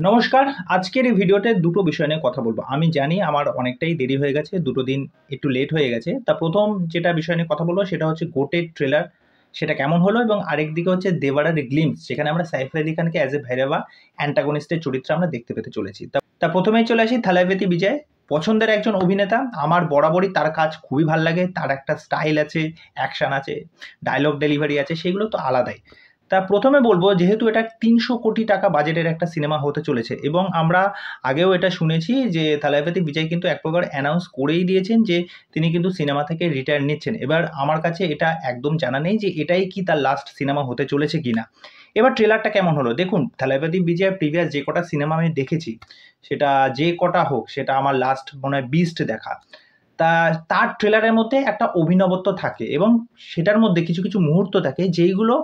নমস্কার। আজকের এই ভিডিওতে দুটো বিষয় নিয়ে কথা বলবো। আমি জানি আমার অনেকটাই দেরি হয়ে গেছে, দুটো দিন একটু লেট হয়ে গেছে। তা প্রথম যেটা বিষয় নিয়ে কথা বলবো সেটা হচ্ছে গোটের ট্রেলার, সেটা কেমন হলো, এবং আরেকদিকে হচ্ছে দেবারার গ্লিম্পস, যেখানে আমরা সাইফ আলি খানকে অ্যাজ এ ভৈরবা অ্যান্টাগনিস্টের চরিত্রে আমরা দেখতে পেতে চলেছি। তা প্রথমেই চলে আসি থালাপতি বিজয়, পছন্দের একজন অভিনেতা। আমার বরাবরই তার কাজ খুবই ভালো লাগে। তার একটা স্টাইল আছে, অ্যাকশন আছে, ডায়লগ ডেলিভারি আছে, সেগুলো তো আলাদাই। তা প্রথমে বলবো, যেহেতু এটা ৩০০ কোটি টাকা বাজেটের একটা সিনেমা হতে চলেছে, এবং আমরা আগেও এটা শুনেছি যে থালাপতি বিজয় কিন্তু এক প্রকার অ্যানাউন্স করেই দিয়েছেন যে তিনি কিন্তু সিনেমা থেকে রিটায়ার নিচ্ছেন। এবার আমার কাছে এটা একদম জানা নেই যে এটাই কি তার লাস্ট সিনেমা হতে চলেছে কিনা। এবার ট্রেলারটা কেমন হলো দেখুন। থালাপতি বিজয়ের প্রিভিয়াস যে কটা সিনেমা আমি দেখেছি, সেটা যে কটা হোক, সেটা আমার লাস্ট মনে হয় বিস্ট দেখা। তা তার ট্রেলারের মধ্যে একটা অভিনবত্ব থাকে, এবং সেটার মধ্যে কিছু কিছু মুহূর্ত থাকে যেইগুলো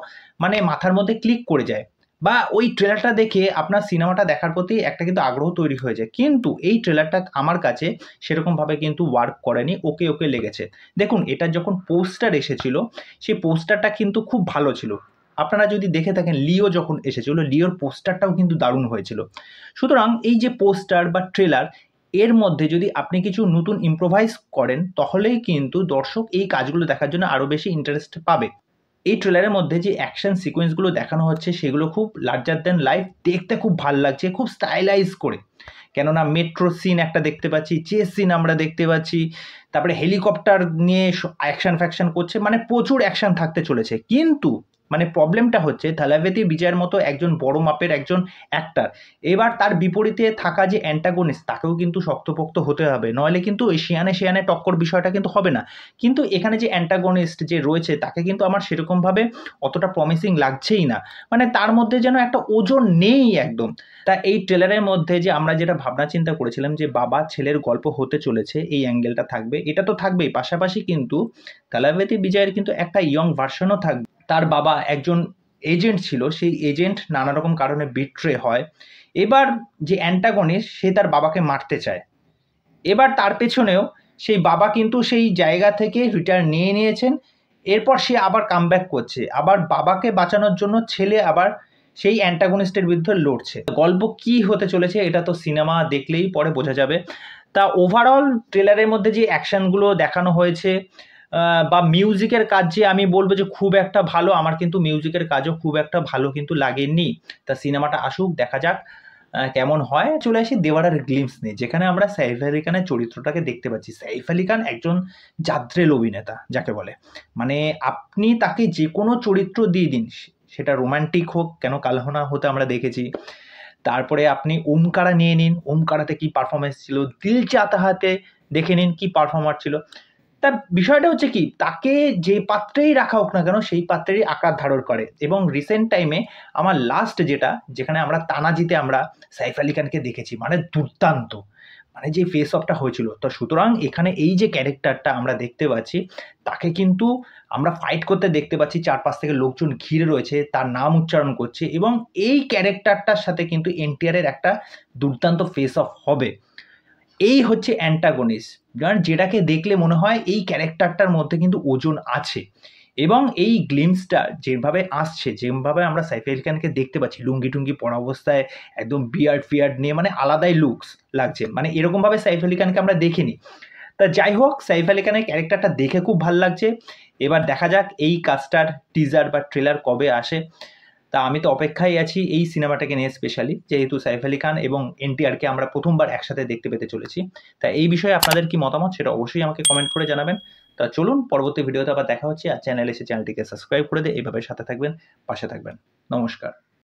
মানে মাথার মধ্যে ক্লিক করে যায়, বা ওই ট্রেলারটা দেখে আপনার সিনেমাটা দেখার প্রতি একটা কিন্তু আগ্রহ তৈরি হয়ে যায়। কিন্তু এই ট্রেলারটা আমার কাছে সেরকমভাবে কিন্তু ওয়ার্ক করেনি, ওকে ওকে লেগেছে। দেখুন, এটার যখন পোস্টার এসেছিল, সেই পোস্টারটা কিন্তু খুব ভালো ছিল। আপনারা যদি দেখে থাকেন, লিও যখন এসেছিল, লিওর পোস্টারটাও কিন্তু দারুণ হয়েছিল। সুতরাং এই যে পোস্টার বা ট্রেলার, এর মধ্যে যদি আপনি কিছু নতুন ইম্প্রোভাইজ করেন, তাহলেই কিন্তু দর্শক এই কাজগুলো দেখার জন্য আরও বেশি ইন্টারেস্ট পাবে। এই ট্রেলারের মধ্যে যে অ্যাকশন সিকোয়েন্সগুলো দেখানো হচ্ছে, সেগুলো খুব লার্জার দ্যান লাইফ, দেখতে খুব ভাল লাগছে, খুব স্টাইলাইজ করে। কেননা মেট্রো সিন একটা দেখতে পাচ্ছি, চেস সিন আমরা দেখতে পাচ্ছি, তারপরে হেলিকপ্টার নিয়ে অ্যাকশন ফ্যাকশন করছে, মানে প্রচুর অ্যাকশন থাকতে চলেছে। কিন্তু মানে প্রবলেমটা হচ্ছে, থালাপতি বিজয়ের মতো একজন বড় মাপের একজন অ্যাক্টার, এবার তার বিপরীতে থাকা যে অ্যান্টাগনিস্ট, তাকেও কিন্তু শক্তপোক্ত হতে হবে, নইলে কিন্তু ওই শিয়ানে শিয়ানে টক্কর বিষয়টা কিন্তু হবে না। কিন্তু এখানে যে অ্যান্টাগনিস্ট যে রয়েছে, তাকে কিন্তু আমার সেরকমভাবে অতটা প্রমিসিং লাগছেই না। মানে তার মধ্যে যেন একটা ওজন নেই একদম। তা এই ট্রেলারের মধ্যে যে আমরা যেটা ভাবনা চিন্তা করেছিলাম যে বাবা ছেলের গল্প হতে চলেছে, এই অ্যাঙ্গেলটা থাকবে, এটা তো থাকবেই। পাশাপাশি কিন্তু থালাপতি বিজয়ের কিন্তু একটা ইয়ং ভার্সনও থাকবে। তার বাবা একজন এজেন্ট ছিল, সেই এজেন্ট নানা রকম কারণে বিট্রে হয়। এবার যে অ্যান্টাগনিস্ট, সে তার বাবাকে মারতে চায়। এবার তার পেছনেও সেই বাবা কিন্তু সেই জায়গা থেকে রিটায়ার নিয়ে নিয়েছেন। এরপর সে আবার কামব্যাক করছে, আবার বাবাকে বাঁচানোর জন্য ছেলে আবার সেই অ্যান্টাগনিস্টের বিরুদ্ধে লড়ছে। গল্প কি হতে চলেছে এটা তো সিনেমা দেখলেই পরে বোঝা যাবে। তা ওভারঅল ট্রেলারের মধ্যে যে অ্যাকশনগুলো দেখানো হয়েছে, বা মিউজিকের কাজ, যে আমি বলবো যে খুব একটা ভালো, আমার কিন্তু মিউজিকের কাজও খুব একটা ভালো কিন্তু লাগেনি। তা সিনেমাটা আসুক, দেখা যাক কেমন হয়। চলে আসি দেওয়ারার গ্লিম্পস নিয়ে, যেখানে আমরা সাইফ আলি খানের চরিত্রটাকে দেখতে পাচ্ছি। সাইফ আলি খান একজন জাদ্রেল অভিনেতা যাকে বলে। মানে আপনি তাকে যে কোনো চরিত্র দিয়ে দিন, সেটা রোমান্টিক হোক, কেন কালহনা হতে আমরা দেখেছি। তারপরে আপনি ওমকারা নিয়ে নিন, ওমকারাতে কি পারফরমেন্স ছিল, দিল চাহতা হাতে দেখে নিন কি পারফর্মার ছিল। তার বিষয়টা হচ্ছে কি, তাকে যে পাত্রেই রাখা হোক না কেন, সেই পাত্রেরই আকার ধারণ করে। এবং রিসেন্ট টাইমে আমার লাস্ট যেখানে আমরা তানাজিতে আমরা সাইফ আলি খানকে দেখেছি, মানে দুর্দান্ত, মানে যে ফেস অফটা হয়েছিল। তো সুতরাং এখানে এই যে ক্যারেক্টারটা আমরা দেখতে পাচ্ছি, তাকে কিন্তু আমরা ফাইট করতে দেখতে পাচ্ছি, চারপাশ থেকে লোকজন ঘিরে রয়েছে, তার নাম উচ্চারণ করছে, এবং এই ক্যারেক্টারটার সাথে কিন্তু এনটিআরের একটা দুর্দান্ত ফেস অফ হবে। এই হচ্ছে অ্যান্টাগনিস্ট, যেটাকে দেখলে মনে হয় এই ক্যারেক্টারটার মধ্যে কিন্তু ওজন আছে। এবং এই গ্লিমসটা যেভাবে আসছে, যেভাবে আমরা সাইফ আলি খানকে দেখতে পাচ্ছি লুঙ্গি টুঙ্গি পরা অবস্থায়, একদম বিয়ার্ড ফিয়ার্ড নিয়ে, মানে আলাদাই লুকস লাগছে, মানে এরকমভাবে সাইফ আলি খানকে আমরা দেখিনি। তা যাই হোক, সাইফ আলি খানের ক্যারেক্টারটা দেখে খুব ভালো লাগছে। এবার দেখা যাক এই কাজটার টিজার বা ট্রেলার কবে আসে। তা আমি তো অপেক্ষায় আছি এই সিনেমাটাকে নিয়ে, স্পেশালি যেহেতু সাইফ আলি খান এবং এনটিআরকে আমরা প্রথমবার একসাথে দেখতে পেতে চলেছি। তা এই বিষয়ে আপনাদের কি মতামত, সেটা অবশ্যই আমাকে কমেন্ট করে জানাবেন। তা চলুন, পরবর্তী ভিডিওতে আবার দেখা হচ্ছে। আর চ্যানেলে এসে চ্যানেলটিকে সাবস্ক্রাইব করে দিয়ে এইভাবে সাথে থাকবেন, পাশে থাকবেন। নমস্কার।